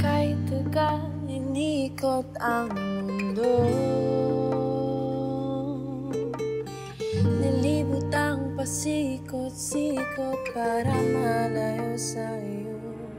Kahit tagal inikot ang mundo, nilibot ang pasikot-sikot para malayo sa'yo.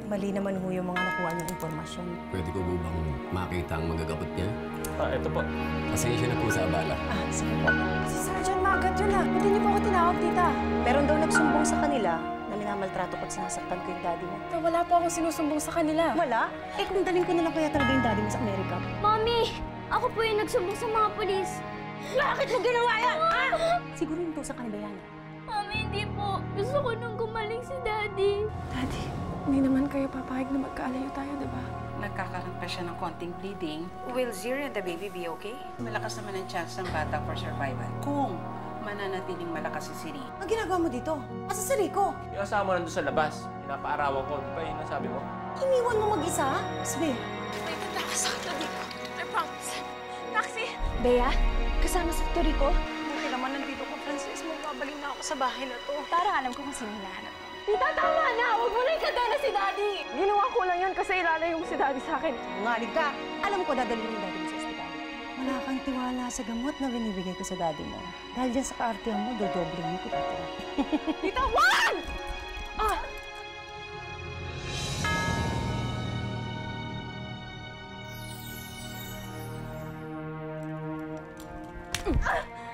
Mali naman ho yung mga nakuha niyong impormasyon. Pwede ko po bang makita ang magagabot niya? Ito po. Pasensya na po sa abala. Sige po. Si Sergeant Magat yun ah. Hindi niyo po ako tinawag, tita. Meron daw nagsumbong sa kanila na minamaltrato ko't sinasaktan ko yung daddy mo. Wala po akong sinusumbong sa kanila. Wala? Eh kung dalhin ko na lang kaya talaga yung daddy mo sa Amerika. Mami! Ako po yung nagsumbong sa mga pulis. Bakit mo ginawa yan, ha? Siguro yung tusa ka ni Bayana. Mami, hindi po. Gusto ko nung gumaling si Daddy. Daddy, hindi naman kayo papayag na magkaalayo tayo, di ba? Nagkakaroon pa siya ng konting bleeding. Will Zira and the baby be okay? Malakas naman ang chance ng bata for survival. Kung mananatiling malakas si Siri. Ang ginagawa mo dito? Asa si Rico? Yung kasama nandun sa labas. Pinapaarawan ko. Di ba yun ang sabi mo? Iniwan mo mag-isa? Asbe. May nagkakasakit na dito. I promise. Taxi! Bea, kasama sa Rico? Buti naman nandito ko, Francis. Magbabaling na ako sa bahay na to. Parang alam ko kung sino hinahanap. Tita, tama na! Huwag mo na ikadena si Daddy! Ginawa ko lang yun kasi ilalayo mo si Daddy sa akin. Bungalig ka. Alam ko dadalhin yung daddy mo sa ospital. Wala kang tiwala sa gamot na binibigay ko sa daddy mo. Dahil dyan sa kaartihan mo, dodoblingin ko dito. Tita, wag! Ah!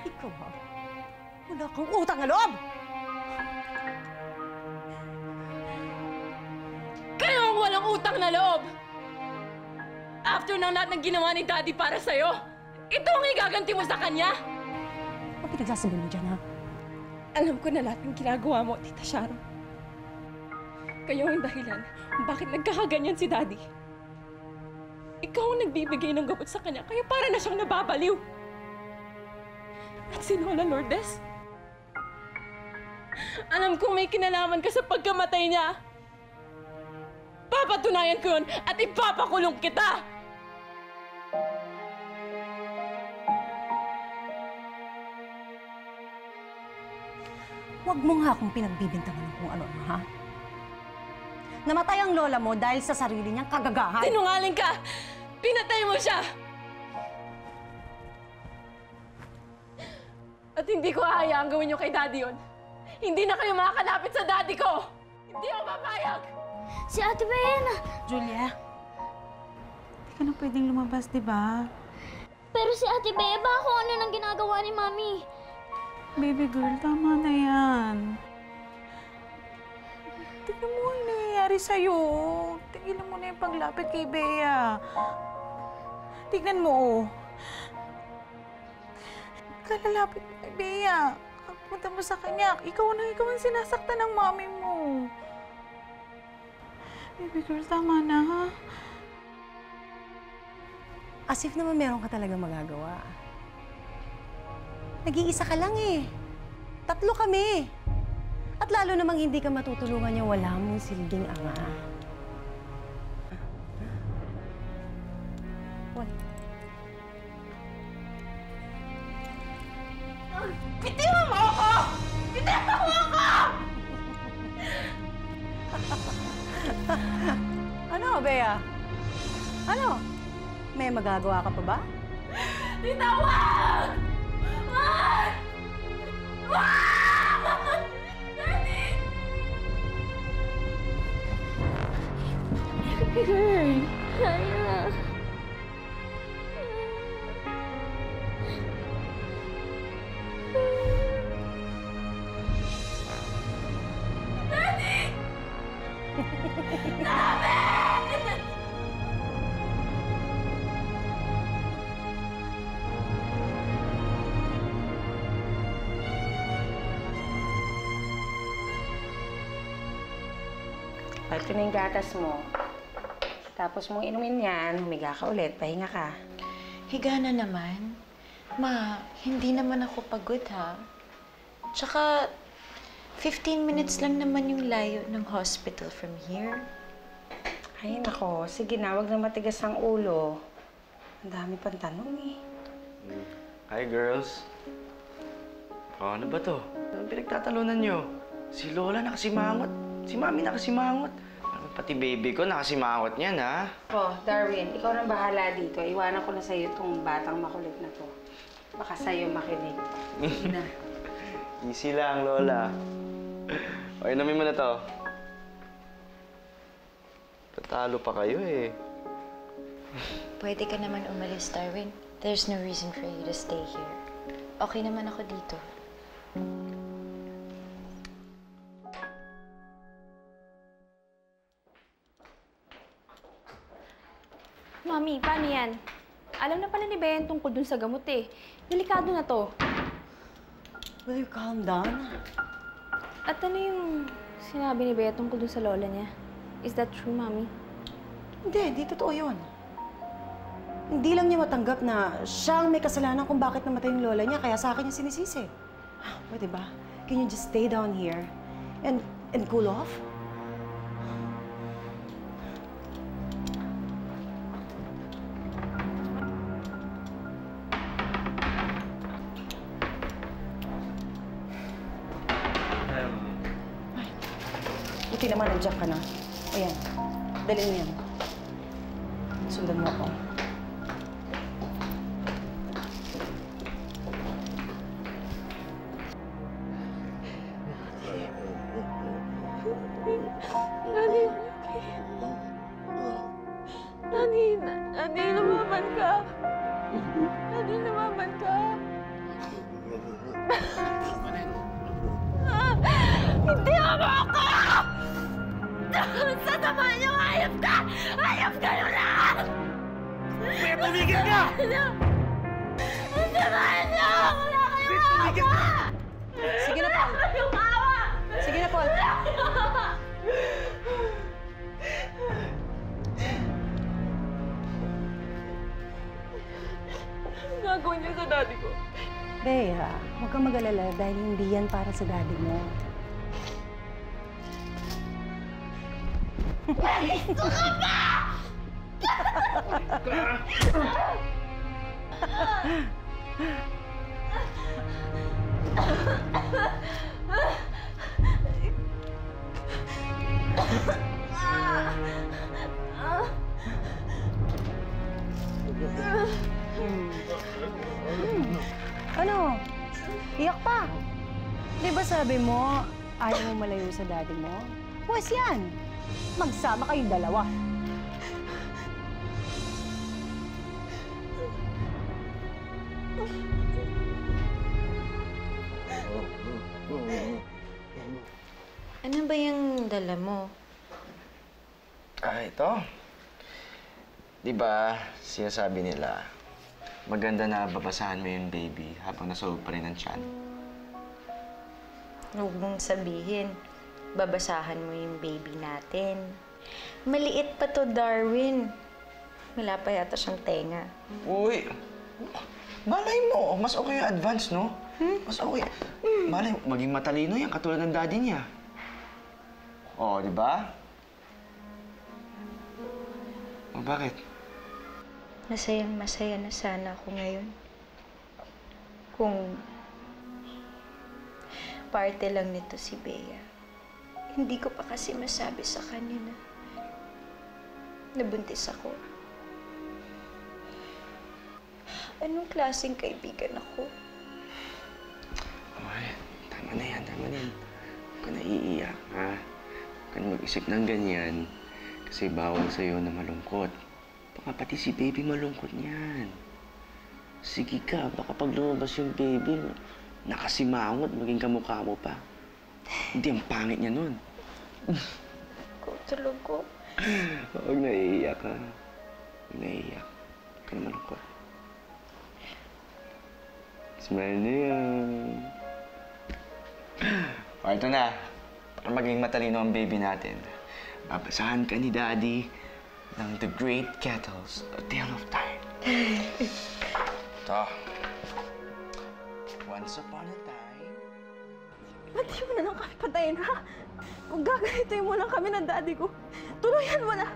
Ikaw ha? Wala kang utang na loob! Kayo ang walang utang na loob! After ng lahat ng ginawa ni Daddy para sa'yo, ito ang igaganti mo sa kanya! Ano pinagsasabi mo dyan, ha? Alam ko na lahat ng ginagawa mo, Tita Sharon. Kayo ang dahilan kung bakit nagkakaganyan si Daddy. Ikaw ang nagbibigay ng gamot sa kanya, kaya para na siyang nababaliw. At si Lola Lourdes? Alam kong may kinalaman ka sa pagkamatay niya. Papatunayan ko yun at ipapakulong kita! Huwag mo nga akong pinagbibintangan ng kung ano-ano, ha? Namatay ang lola mo dahil sa sarili niyang kagagahan. Sinungaling ka! Pinatay mo siya! At hindi ko hahayaang gawin niyo kay Daddy yun. Hindi na kayo makakalapit sa Daddy ko! Hindi ako papayag! Si Ate Bea. Julia, hindi ka na pwedeng lumabas, di ba? Pero si Ate Bea, ba kung ano nang ginagawa ni Mami? Baby girl, tama na yan. Tignan mo ang nangyayari sa'yo. Tigilan mo na yung paglapit kay Bea. Tignan mo, oh. Kalalapit mo kay Bea. Pagpunta mo sa kanya, ikaw ang sinasaktan ng mami mo. Baby girl, tama na, ha? As if naman meron ka talaga magagawa. Nag-iisa ka lang eh. 3 kami. At lalo namang hindi ka matutulungan yung wala mong silbing ama. Wala. Bitiwan mo ako! Bitiwan mo ako! Ano, Bea? Ano? May magagawa ka pa ba? Tita, wag! Wag! Wag! Daddy! Girl, kaya. Ito na yung gatas mo. Tapos mong inumin yan, humiga ka ulit, pahinga ka. Higa na naman. Ma, hindi naman ako pagod, ha? Tsaka, 15 minutes lang naman yung layo ng hospital from here. Ay, nako. Sige na, wag na matigas ang ulo. Ang dami pang tanong eh. Hi, girls. Oh, ano ba to? Anong pinagtatalunan nyo? Si Lola nakasimangot. Si Mami nakasimangot. Parang Pati baby ko, nakasimangot niyan, ha? Oh, Darwin, ikaw nang bahala dito. Iwanan ko na sa'yo itong batang makulit na to. Baka sa'yo makinig. Na. Easy lang, Lola. O, inumin mo na to. Tatalo pa kayo, eh. Pwede ka naman umalis, Darwin. There's no reason for you to stay here. Okay naman ako dito. Mami, paano yan? Alam na pala ni Bea tungkol dun sa gamot eh. Delikado na to. Will you calm down? At ano yung sinabi ni Bea tungkol dun sa lola niya? Is that true, Mami? Hindi totoo yun. Hindi lang niya matanggap na siya ang may kasalanan kung bakit namatay yung lola niya, kaya sa akin niya sinisisi. Pwede ba? Can you just stay down here and cool off? Buti naman, nandiyan ka na. Ayan, dalhin mo yan. Sundan mo ako. Nani, lumaban ka. Nani, lumaban ka. Hindi ako ako! Sa tama niyo, hayop ka! Hayop kayo lahat! May tumigil ka! Ang tama niyo! Wala kayong awa! Sige na, Paul. Wala kayong awa! Sige na, Paul. Ang gagawin niyo sa daddy ko? Bea, huwag kang mag-alala dahil hindi yan para sa daddy mo. Gusto ka pa! Ano? Iyak pa. Di ba sabi mo, ayaw mo malayo sa daddy mo? Pues yan. Magsama kayong dalawa. Ano ba yung dala mo? Ito. Di ba, sinasabi nila, maganda na babasahan mo yung baby habang nasa loob pa rin ang tiyan. Huwag mong sabihin, babasahan mo yung baby natin. Maliit pa to, Darwin. Wala pa yata siyang tenga. Uy! Malay mo, mas okay yung advance, no? Mas okay. Malay mo, maging matalino yan, katulad ng daddy niya. Oh, di ba? Oh, bakit? Masayang-masaya na sana ako ngayon. Kung parte lang nito si Bea. Hindi ko pa kasi masabi sa kanya na nabuntis ako. Anong klaseng kaibigan ako? Ay, tama na yan, tama na yan. Huwag ka na iiyak, ha? Huwag ka na mag-isip ng ganyan. Kasi bawal sa'yo na malungkot. Baka pati si baby malungkot niyan. Sige ka, baka pag lumabas yung baby, nakasimangot, maging kamukha mo pa. Hindi, ang pangit niya nun. Ikaw talaga. Huwag na iiyak, ha? Huwag na iiyak. Huwag ka na malungkot. Smile na yan. O, ito na. Para maging matalino ang baby natin. Babasahan ka ni Daddy ng The Great Kettles, A Tale of Time. Ito. Once upon a time... Ba't di mo na lang kami patayin, ha? Kung gaganituin mo lang kami ng daddy ko, tuluyan mo na!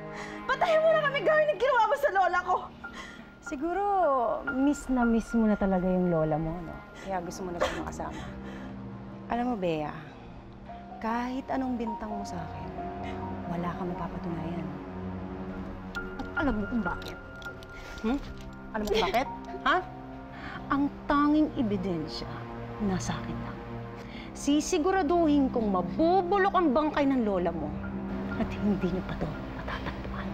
Patayin mo na kami gawin ang ginawa mo sa lola ko! Siguro, miss mo na talaga yung lola mo, no? Kaya gusto mo na siya makasama. Alam mo, Bea, kahit anong bintang mo sa akin, wala kang mapapatunayan. At alam mo kung bakit? Alam mo kung bakit? Ha? Ang tanging ebidensya nasa akin lang. Sisiguraduhin kong mabubulok ang bangkay ng lola mo at hindi niyo pa ito matatagpuan.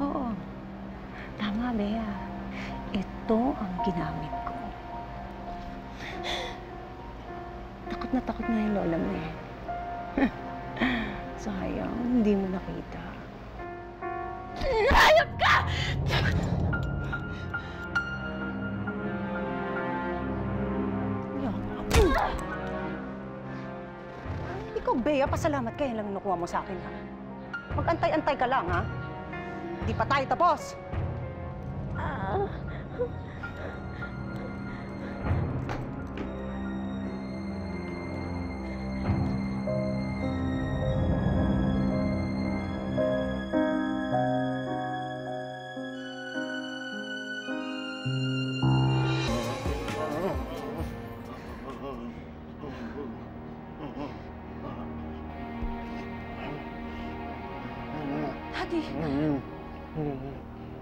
Oo. Tama, Bea. Ito ang ginamit ko. Takot na takot na yung lola mo eh. Sayang, hindi mo nakita. Hayop ka! Ikaw, Bea, pasalamat ka. Yan lang nakuha mo sa akin, ha? Mag-antay-antay ka lang, ha? Hindi pa tayo tapos.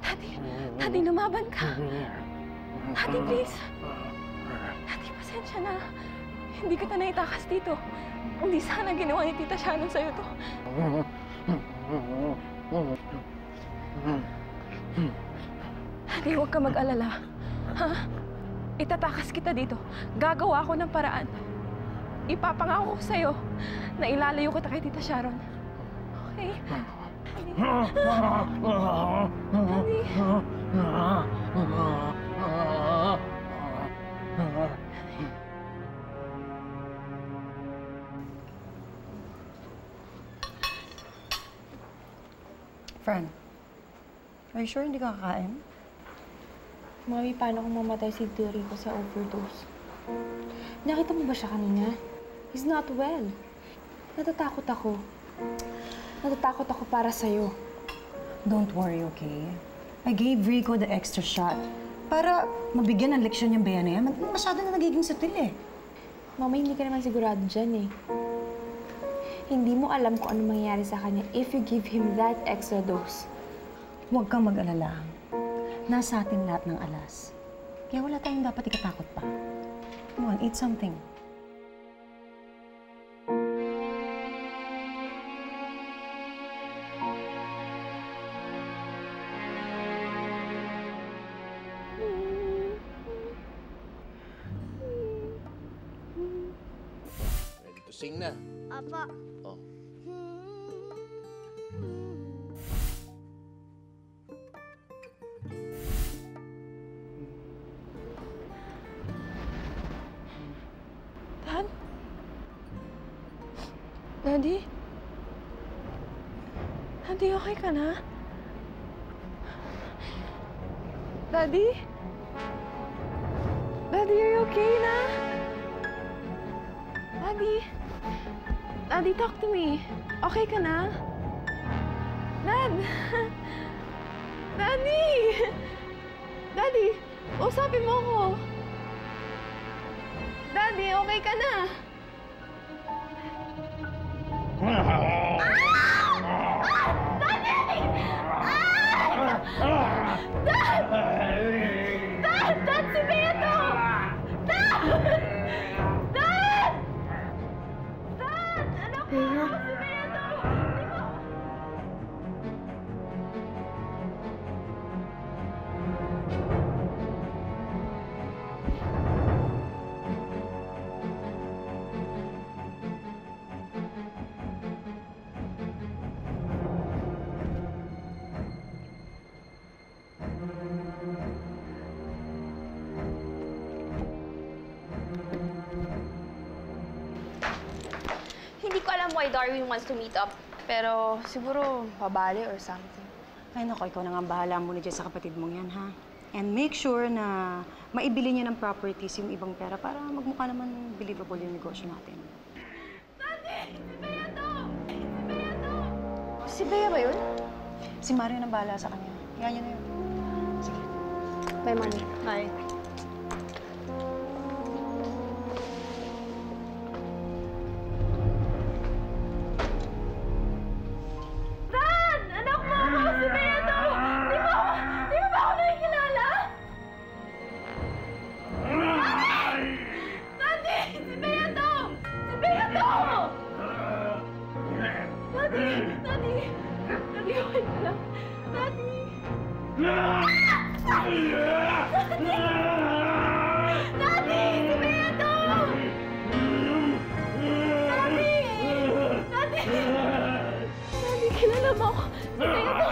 Daddy! Daddy, lumaban ka! Daddy, please! Daddy, pasensya na. Hindi kita naitakas dito. Hindi sana ginawa ni Tita Sharon sa'yo to. Daddy, huwag ka mag-alala. Ha? Itatakas kita dito. Gagawa ako ng paraan. Ipapangako ko sa'yo na ilalayo kita kay Tita Sharon. Okay? Fran, are you sure hindi ka kakain? Mami, paano kung mamatay si Tio Rico sa overdose? Nakita mo ba siya kanina? He's not well. Natatakot ako. Natatakot ako para sa'yo. Don't worry, okay? I gave Rico the extra shot para mabigyan ng leksyon yung Bea na yan. Masyado na nagiging sutil eh. Mama, hindi ka naman sigurado dyan eh. Hindi mo alam kung ano mangyayari sa kanya if you give him that extra dose. Huwag kang mag-alala. Nasa atin lahat ng alas. Kaya wala tayong dapat ikatakot pa. Come on, eat something. Ready to sing na. Apa. Oh. Dad? Daddy? Daddy, okay ka na? Daddy? Daddy, are you okay na? Daddy? Daddy, talk to me. Okay ka na? Dad! Daddy! Daddy, usapin mo ko. Daddy, okay ka na? Dad, si Beto! Dad! Dad! Dad! Anak ko! Si Beto! Hindi ko alam why Darwin wants to meet up. Pero siguro babali or something. Ay, naku, ikaw na nga ang bahala muna dyan sa kapatid mong yan, ha? And make sure na maibili niya ng properties yung ibang pera para magmukha naman believable yung negosyo natin. Si Bea ba yun? Si Mario na bahala sa kanya. Yan niya na yun. Sige. Bye, Mami. Bye. Daddy! Daddy, okay ka lang? Daddy! Daddy! Si Bea to! Daddy! Daddy! Daddy, kilala mo ako. Si Bea to!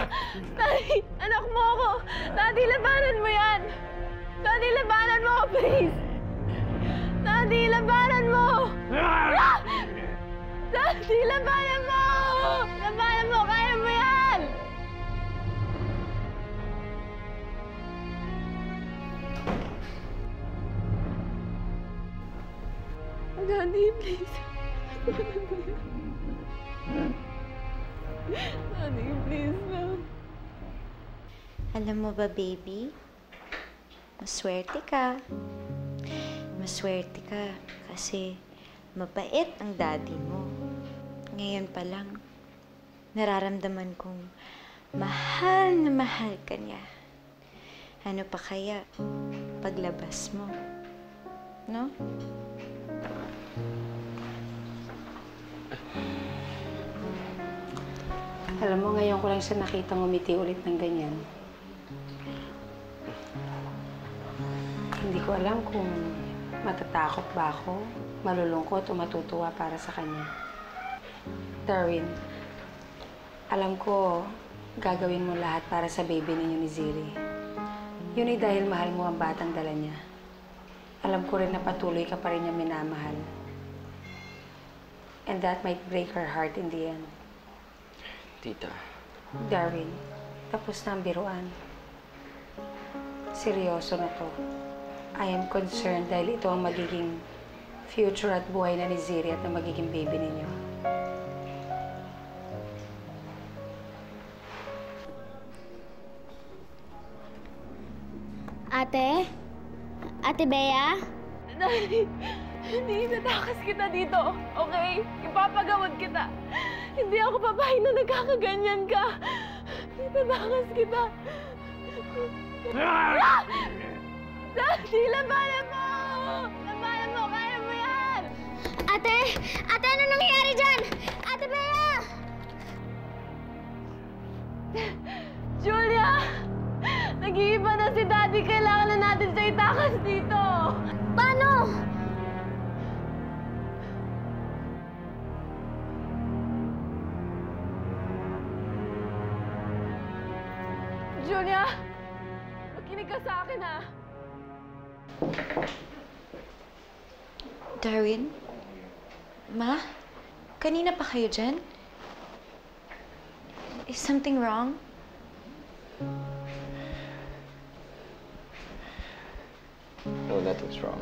Daddy, anak mo ako! Daddy, labanan mo yan! Daddy, labanan mo ako, please! Daddy, labanan mo! Daddy, labanan mo! Labanan mo! Kaya mo yan! Daddy, please. Daddy, please lang. Alam mo ba, baby? Maswerte ka. Maswerte ka kasi mabait ang daddy mo. Ngayon pa lang, nararamdaman kong mahal na mahal ka niya. Ano pa kaya paglabas mo? No? Alam mo, ngayon ko lang siya nakita ngumiti ulit ng ganyan. Hindi ko alam kung matatakot ba ako, malulungkot o matutuwa para sa kanya. Darwin, alam ko gagawin mo lahat para sa baby ninyo ni Ziri. Yun ay dahil mahal mo ang batang dala niya. Alam ko rin na patuloy ka pa rin niya minamahal. And that might break her heart in the end. Tita. Darwin, tapos na ang biruan. Seryoso na to. I am concerned dahil ito ang magiging future at buhay na ni Ziri at ang magiging baby ninyo. Ate? Ate Bea? Daddy, hindi itatakas kita dito, okay? Ipapagawad kita. Hindi ako babae na nagkakaganyan ka. Itatakas kita. Daddy, labanan mo! Labanan mo! Kaya mo yan! Ate! Ate, ano nangyayari dyan? Ate Bea! Julia! Nag-iiba na si Daddy. Kailangan na natin siya itakas dito. Paano? Julia! Makinig ka sa akin, ha? Darwin? Ma? Kanina pa kayo dyan? Is something wrong? No, nothing's wrong.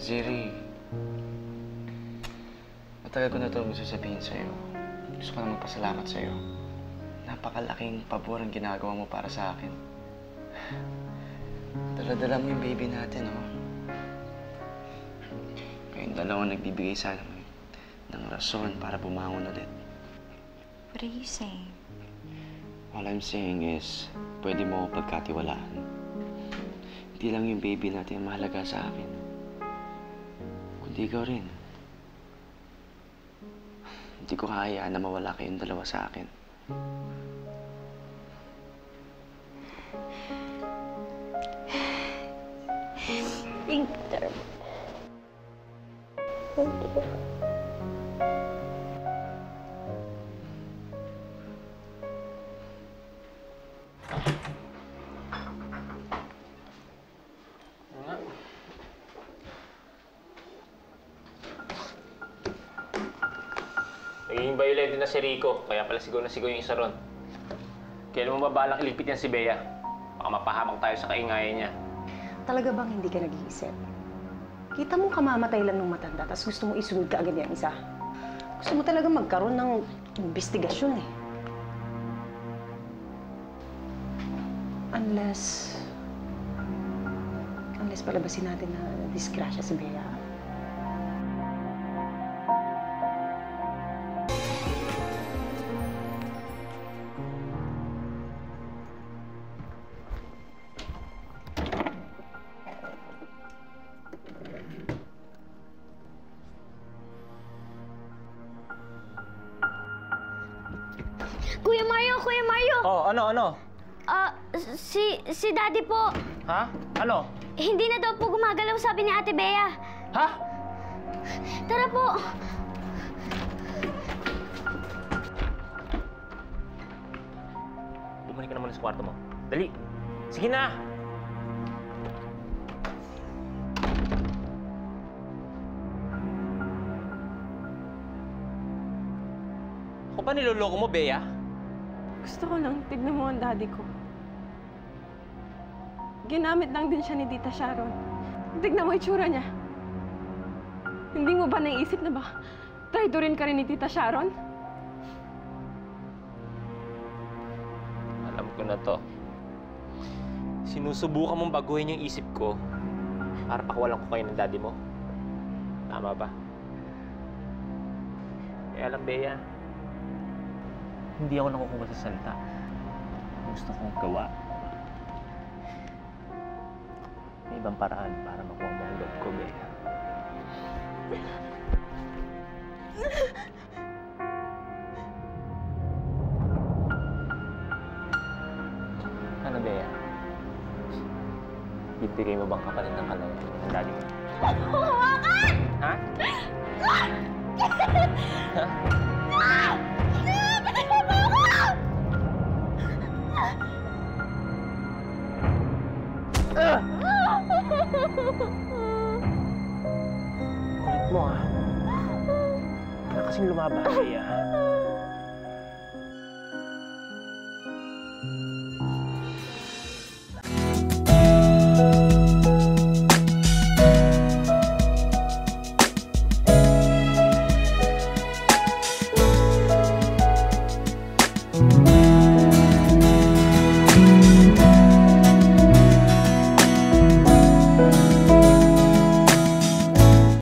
Ziri, matagal ko na ito gusto sabihin sa'yo. Gusto ko na magpasalamat sa'yo. Napakalaking pabor ang ginagawa mo para sa akin. Dala-dala mo yung baby natin, oh. Kayong dalawang nagbibigay sa amin ng rason para bumangon ulit. What are you saying? All I'm saying is, pwede mo ako pagkatiwalaan. Hindi lang yung baby natin ang mahalaga sa akin, kundi ikaw rin. Hindi ko kaya na mawala kayong dalawa sa akin. Thank you, Darwin. Thank you. Naging violent na si Rico, kaya pala sigaw na sigaw yung isa ron. Kailan mo ba balang iligpit yan si Bea? Baka mapahamak tayo sa kaingayan niya. Talaga bang hindi ka nag-iisip? Kita mo kamamatay lang ng matanda, tapos gusto mo isunod ka agad yung isa. Gusto mo talaga magkaroon ng investigasyon eh. Unless palabasin natin na disgrasya si Bea. Kuya Mario! Kuya Mario! Oh, ano? Si Daddy po. Ha? Ano? Hindi na daw po gumagalaw, sabi ni Ate Bea. Ha? Tara po. Bumalik ka naman sa kwarto mo. Dali! Sige na! Ako ba niloloko mo, Bea? Gusto ko lang, tignan mo ang daddy ko. Ginamit lang din siya ni Tita Sharon. Tignan mo itsura niya. Hindi mo ba naisip na ba traidorin ka rin ni Tita Sharon? Alam ko na to. Sinusubukan mong baguhin yung isip ko para pakawalan ko kayo ng daddy mo. Tama ba? Kaya lang, Bea, hindi ako nakukuha sa salita. Gusto kong gawa. May ibang paraan para makuha mo ang loob ko, Bea. Ano, Bea? Bibigay mo bang kapalit ng kalay ng daddy mo? Ha? Ha? Kulit mo, ah. Wala kasing lumaban, Bea.